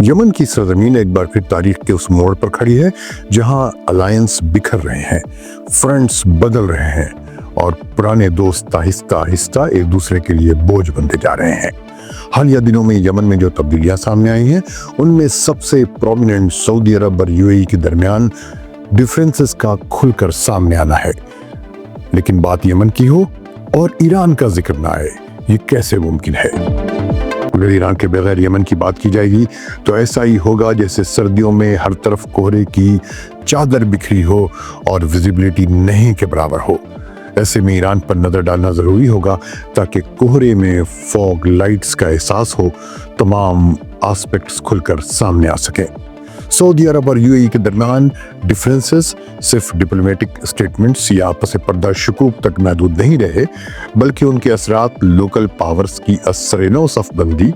یمن کی سرزمین ایک بار پھر تاریخ کے اس موڑ پر کھڑی ہے جہاں الائنس بکھر رہے ہیں، فرنٹس بدل رہے ہیں اور پرانے دوست آہستہ آہستہ ایک دوسرے کے لیے بوجھ بنتے جا رہے ہیں۔ حالیہ دنوں میں یمن میں جو تبدیلیاں سامنے آئی ہیں ان میں سب سے پرومیننٹ سعودی عرب اور UAE کے درمیان ڈیفرنسز کا کھل کر سامنے آنا ہے۔ لیکن بات یمن کی ہو اور ایران کا ذکر نہ آئے، یہ کیسے ممکن ہے؟ اگر ایران کے بغیر یمن کی بات کی جائے گی تو ایسا ہی ہوگا جیسے سردیوں میں ہر طرف کوہرے کی چادر بکھری ہو اور ویزیبلٹی نہیں کے برابر ہو۔ ایسے میں ایران پر نظر ڈالنا ضروری ہوگا تاکہ کوہرے میں فوگ لائٹس کا احساس ہو، تمام آسپیکٹس کھل کر سامنے آ سکیں۔ سعودی عرب اور UAE کے درمیان ڈیفرنسز صرف ڈپلومیٹک اسٹیٹمنٹس یا پس پردہ شکوک تک محدود نہیں رہے، بلکہ ان کے اثرات لوکل پاورز کی اثر نو صف بندی،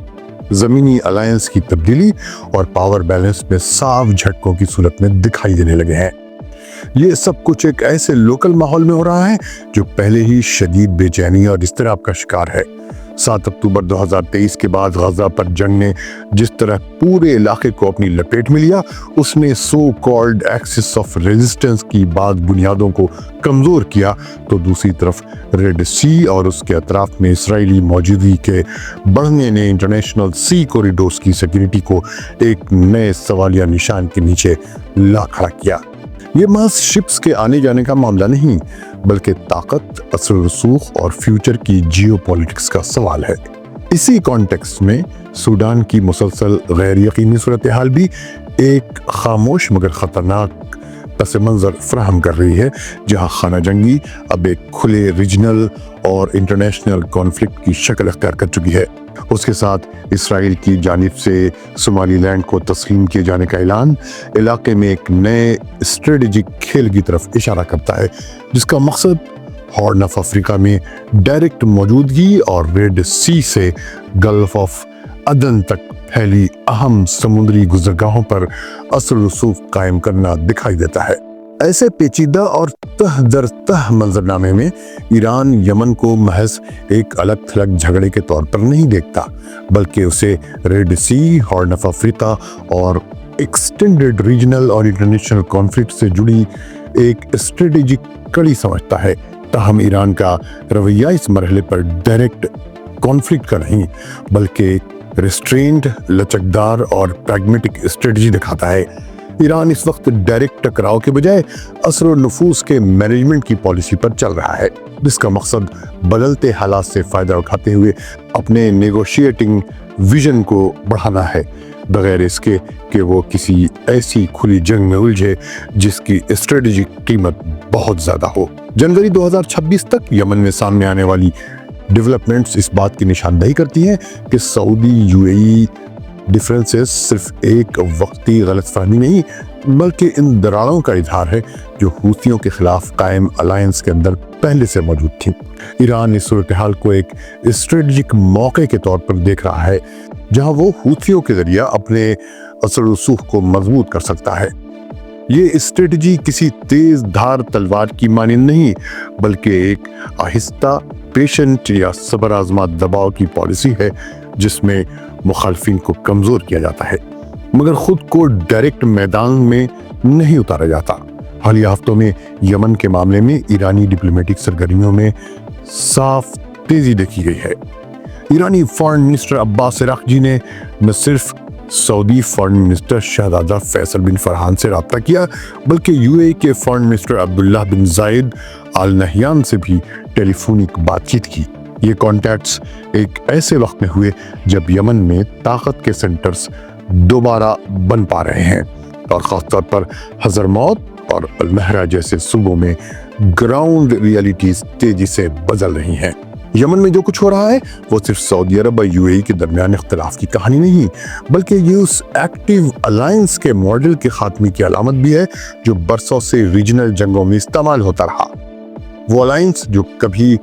زمینی الائنس کی تبدیلی اور پاور بیلنس میں صاف جھٹکوں کی صورت میں دکھائی دینے لگے ہیں۔ یہ سب کچھ ایک ایسے لوکل ماحول میں ہو رہا ہے جو پہلے ہی شدید بے چینی اور اضطراب کا شکار ہے۔ 7 اکتوبر 2023 کے بعد غزہ پر جنگ نے جس طرح پورے علاقے کو اپنی لپیٹ میں لیا، اس نے so called axis of resistance کی بعض بنیادوں کو کمزور کیا، تو دوسری طرف ریڈ سی اور اس کے اطراف میں اسرائیلی موجودگی کے بڑھنے نے انٹرنیشنل سی کوریڈورز کی سیکیورٹی کو ایک نئے سوالیہ نشان کے نیچے لا کھڑا کیا۔ یہ محض شپس کے آنے جانے کا معاملہ نہیں، بلکہ طاقت، اثر و رسوخ اور فیوچر کی جیو پولیٹکس کا سوال ہے۔ اسی کانٹیکسٹ میں سوڈان کی مسلسل غیر یقینی صورتحال بھی ایک خاموش مگر خطرناک پس منظر فراہم کر رہی ہے، جہاں خانہ جنگی اب ایک کھلے ریجنل اور انٹرنیشنل کانفلکٹ کی شکل اختیار کر چکی ہے۔ اس کے ساتھ اسرائیل کی جانب سے سومالی لینڈ کو تسلیم کیے جانے کا اعلان علاقے میں ایک نئے اسٹریٹجک کھیل کی طرف اشارہ کرتا ہے، جس کا مقصد ہارن آف افریقہ میں ڈائریکٹ موجودگی اور ریڈ سی سے گلف آف عدن تک پھیلی اہم سمندری گزرگاہوں پر اثر و رسوخ قائم کرنا دکھائی دیتا ہے۔ ایسے پیچیدہ اور تہ در تہ منظرنامے میں ایران یمن کو محض ایک الگ تھلگ جھگڑے کے طور پر نہیں دیکھتا، بلکہ اسے Red Sea, Horn of Africa اور ایکسٹینڈڈ ریجنل اور انٹرنیشنل کانفلکٹ سے جڑی ایک اسٹریٹجک کڑی سمجھتا ہے۔ تاہم ایران کا رویہ اس مرحلے پر ڈائریکٹ کانفلکٹ کا نہیں، بلکہ ریسٹرینڈ، لچکدار اور پریگمیٹک اسٹریٹجی دکھاتا ہے۔ ایران اس وقت ڈائریکٹ ٹکراؤ کے بجائے اثر و نفوذ کے مینجمنٹ کی پالیسی پر چل رہا ہے، جس کا مقصد بدلتے حالات سے فائدہ اٹھاتے ہوئے اپنے نیگوشیٹنگ ویژن کو بڑھانا ہے، بغیر اس کے کہ وہ کسی ایسی کھلی جنگ میں الجھے جس کی اسٹریٹجک قیمت بہت زیادہ ہو۔ جنوری 2026 تک یمن میں سامنے آنے والی ڈیولپمنٹس اس بات کی نشاندہی کرتی ہیں کہ سعودی UAE ڈیفرنسز صرف ایک وقتی غلط فہمی نہیں، بلکہ ان دراڑوں کا اظہار ہے جو حوثیوں کے خلاف قائم الائنس کے اندر پہلے سے موجود تھیں۔ ایران اس صورتحال کو ایک اسٹریٹجک موقع کے طور پر دیکھ رہا ہے، جہاں وہ حوثیوں کے ذریعہ اپنے اثر و رسوخ کو مضبوط کر سکتا ہے۔ یہ اسٹریٹجی کسی تیز دھار تلوار کی مانند نہیں، بلکہ ایک آہستہ، پیشنٹ یا صبر آزما دباؤ کی پالیسی ہے، جس میں مخالفین کو کمزور کیا جاتا ہے مگر خود کو ڈائریکٹ میدان میں نہیں اتارا جاتا۔ حالیہ ہفتوں میں یمن کے معاملے میں ایرانی ڈپلومیٹک سرگرمیوں میں صاف تیزی دیکھی گئی ہے۔ ایرانی فارن منسٹر عباس عراقچی نے نہ صرف سعودی فارن منسٹر شہزادہ فیصل بن فرحان سے رابطہ کیا، بلکہ UAE کے فارن منسٹر عبداللہ بن زائد آل نہیان سے بھی ٹیلی فونک بات چیت کی۔ یہ کانٹیکٹس ایک ایسے وقت میں ہوئے جب یمن میں طاقت کے سینٹرز دوبارہ بن پا رہے ہیں، اور خاص طور پر حضرموت اور المہرہ جیسے صوبوں میں گراؤنڈ ریئلٹیز تیزی سے بدل رہی ہیں۔ یمن میں جو کچھ ہو رہا ہے وہ صرف سعودی عرب اور UAE کے درمیان اختلاف کی کہانی نہیں، بلکہ یہ اس ایکٹیو الائنس کے ماڈل کے خاتمے کی علامت بھی ہے جو برسوں سے ریجنل جنگوں میں استعمال ہوتا رہا۔ وہ الائنس جو کبھی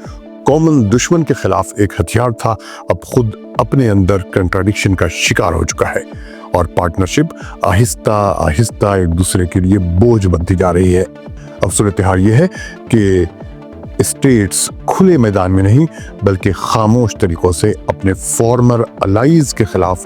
کامن دشمن کے خلاف ایک ہتھیار تھا، اب خود اپنے اندر کنٹراڈکشن کا شکار ہو چکا ہے، اور پارٹنرشپ آہستہ آہستہ ایک دوسرے کے لیے بوجھ بنتی جا رہی ہے۔ اب صورتحال یہ ہے کہ اسٹیٹس کھلے میدان میں نہیں بلکہ خاموش طریقوں سے اپنے فارمر الائز کے خلاف